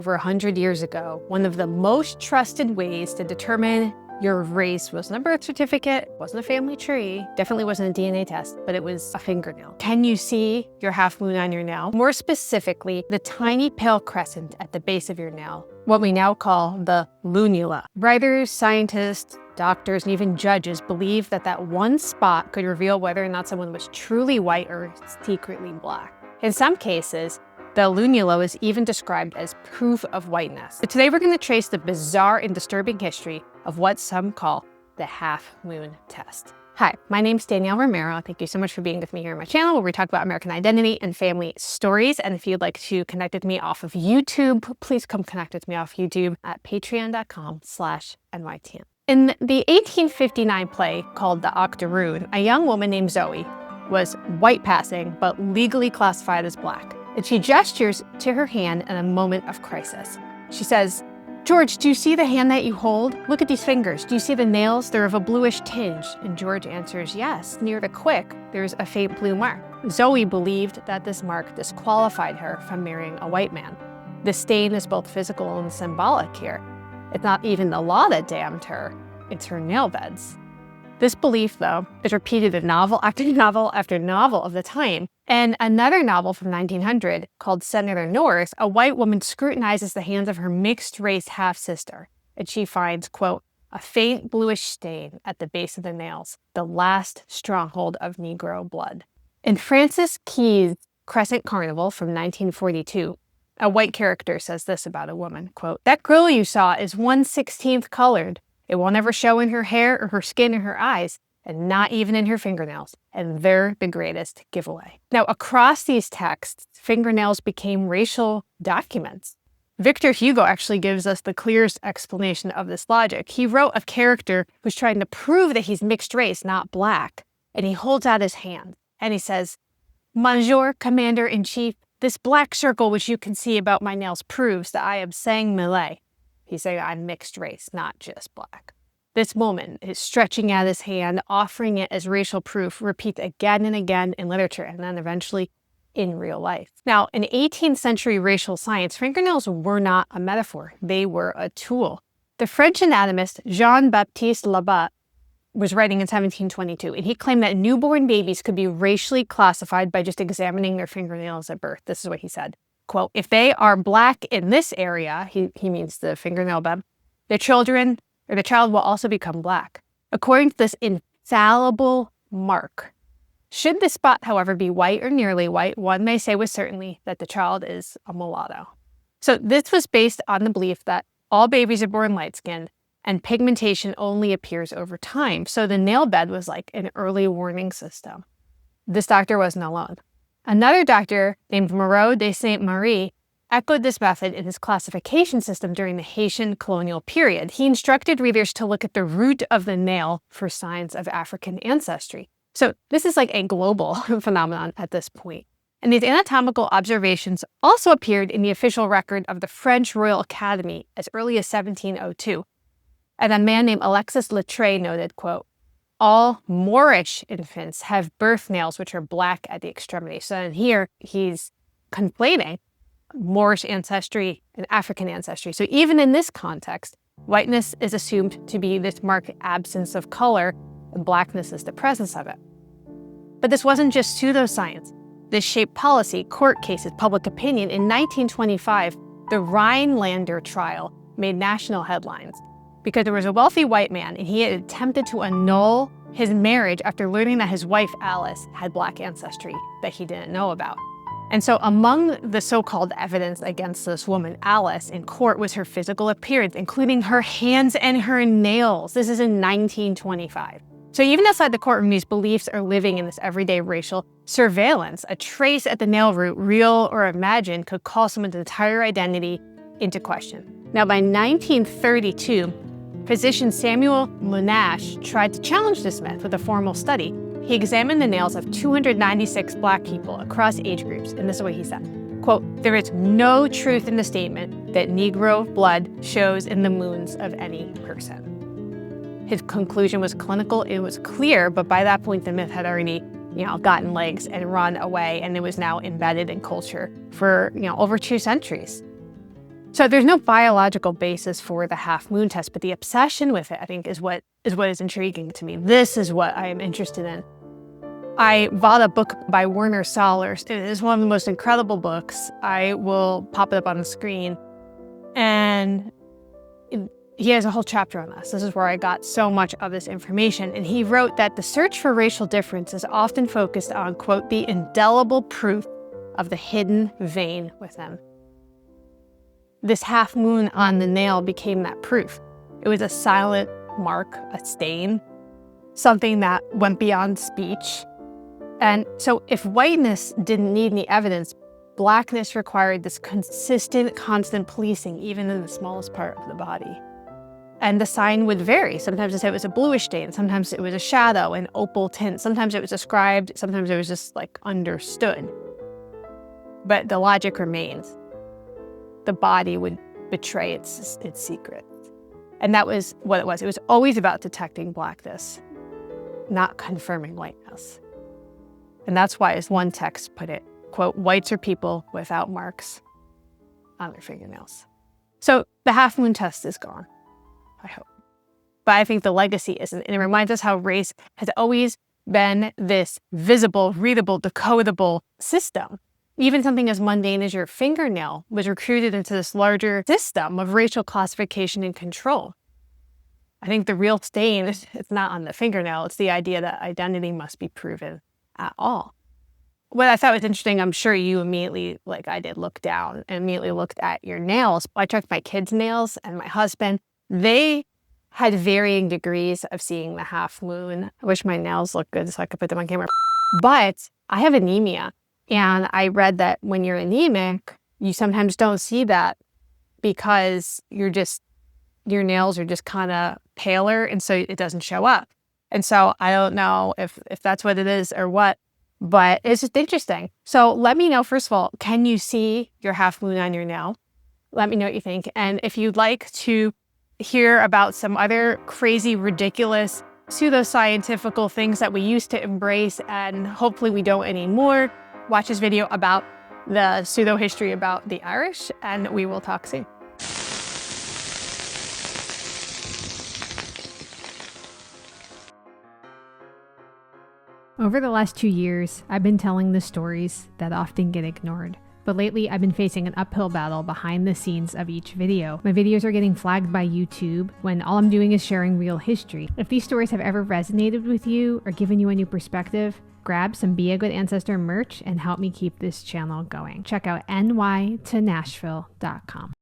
Over 100 years ago, one of the most trusted ways to determine your race wasn't a birth certificate, wasn't a family tree, definitely wasn't a DNA test, but it was a fingernail. Can you see your half moon on your nail? More specifically, the tiny pale crescent at the base of your nail, what we now call the lunula. Writers, scientists, doctors, and even judges believe that that one spot could reveal whether or not someone was truly white or secretly black. In some cases, the lunula is even described as proof of whiteness. But today we're going to trace the bizarre and disturbing history of what some call the half moon test. Hi, my name's Danielle Romero. Thank you so much for being with me here on my channel where we talk about American identity and family stories. And if you'd like to connect with me off of YouTube, please come connect with me off YouTube at patreon.com/NYTN. In the 1859 play called The Octoroon, a young woman named Zoe was white passing but legally classified as black. And she gestures to her hand in a moment of crisis. She says, "George, do you see the hand that you hold? Look at these fingers. Do you see the nails? They're of a bluish tinge." And George answers, "Yes, near the quick, there's a faint blue mark." Zoe believed that this mark disqualified her from marrying a white man. The stain is both physical and symbolic here. It's not even the law that damned her, it's her nail beds. This belief, though, is repeated in novel after novel after novel of the time. And another novel from 1900 called Senator North, a white woman scrutinizes the hands of her mixed-race half-sister, and she finds, quote, "a faint bluish stain at the base of the nails, the last stronghold of Negro blood." In Francis Keyes' Crescent Carnival from 1942, a white character says this about a woman, quote, "That girl you saw is 1/16 colored. It won't ever show in her hair or her skin or her eyes, and not even in her fingernails, and they're the greatest giveaway." Now, across these texts, fingernails became racial documents. Victor Hugo actually gives us the clearest explanation of this logic. He wrote a character who's trying to prove that he's mixed race, not black, and he holds out his hand, and he says, "Monsieur Commander-in-Chief, this black circle which you can see about my nails proves that I am sang Malay." He's saying I'm mixed race, not just black. This woman is stretching out his hand, offering it as racial proof, repeats again and again in literature, and then eventually in real life. Now, in 18th century racial science, fingernails were not a metaphor. They were a tool. The French anatomist Jean-Baptiste Labat was writing in 1722, and he claimed that newborn babies could be racially classified by just examining their fingernails at birth. This is what he said. Quote, "If they are black in this area," he means the fingernail bed, "the child will also become black, according to this infallible mark. Should the spot, however, be white or nearly white, one may say with certainty that the child is a mulatto." So this was based on the belief that all babies are born light-skinned and pigmentation only appears over time. So the nail bed was like an early warning system. This doctor wasn't alone. Another doctor named Moreau de Saint-Marie echoed this method in his classification system during the Haitian colonial period. He instructed readers to look at the root of the nail for signs of African ancestry. So this is like a global phenomenon at this point. And these anatomical observations also appeared in the official record of the French Royal Academy as early as 1702. And a man named Alexis Letray noted, quote, "All Moorish infants have birth nails which are black at the extremity." So in here, he's conflating Moorish ancestry and African ancestry. So even in this context, whiteness is assumed to be this marked absence of color, and blackness is the presence of it. But this wasn't just pseudoscience. This shaped policy, court cases, public opinion. In 1925, the Rhinelander trial made national headlines because there was a wealthy white man and he had attempted to annul his marriage after learning that his wife, Alice, had black ancestry that he didn't know about. And so among the so-called evidence against this woman, Alice, in court was her physical appearance, including her hands and her nails. This is in 1925. So even outside the courtroom, these beliefs are living in this everyday racial surveillance. A trace at the nail root, real or imagined, could call someone's entire identity into question. Now, by 1932, physician Samuel Monash tried to challenge this myth with a formal study. He examined the nails of 296 black people across age groups, and this is what he said. Quote, "There is no truth in the statement that Negro blood shows in the moons of any person." His conclusion was clinical, it was clear, but by that point the myth had already, gotten legs and run away, and it was now embedded in culture for, over 2 centuries. So there's no biological basis for the half moon test, but the obsession with it, I think, is what is intriguing to me. This is what I am interested in. I bought a book by Werner Sollors. It is one of the most incredible books. I will pop it up on the screen. And he has a whole chapter on this. This is where I got so much of this information. And he wrote that the search for racial difference is often focused on, quote, the indelible proof of the hidden vein within. This half moon on the nail became that proof. It was a silent mark, a stain, something that went beyond speech. And so if whiteness didn't need any evidence, blackness required this consistent, constant policing, even in the smallest part of the body. And the sign would vary. Sometimes it was a bluish stain, sometimes it was a shadow, an opal tint, sometimes it was ascribed, sometimes it was just like understood. But the logic remains. The body would betray its secret. And that was what it was. It was always about detecting blackness, not confirming whiteness. And that's why, as one text put it, quote, whites are people without marks on their fingernails. So the half moon test is gone, I hope. But I think the legacy isn't. And it reminds us how race has always been this visible, readable, decodable system. Even something as mundane as your fingernail was recruited into this larger system of racial classification and control. I think the real stain is it's not on the fingernail. It's the idea that identity must be proven at all. What I thought was interesting, I'm sure you immediately, like I did, looked down and immediately looked at your nails. I checked my kids' nails and my husband. They had varying degrees of seeing the half moon. I wish my nails looked good so I could put them on camera. But I have anemia. And I read that when you're anemic, you sometimes don't see that because your nails are just kind of paler, and so it doesn't show up. And so I don't know if that's what it is or what, but it's just interesting. So let me know, first of all, can you see your half moon on your nail? Let me know what you think. And if you'd like to hear about some other crazy, ridiculous, pseudoscientific things that we used to embrace and hopefully we don't anymore, watch this video about the pseudo-history about the Irish, and we will talk soon. Over the last 2 years, I've been telling the stories that often get ignored. But lately, I've been facing an uphill battle behind the scenes of each video. My videos are getting flagged by YouTube when all I'm doing is sharing real history. If these stories have ever resonated with you or given you a new perspective, grab some Be a Good Ancestor merch and help me keep this channel going. Check out nytonashville.com.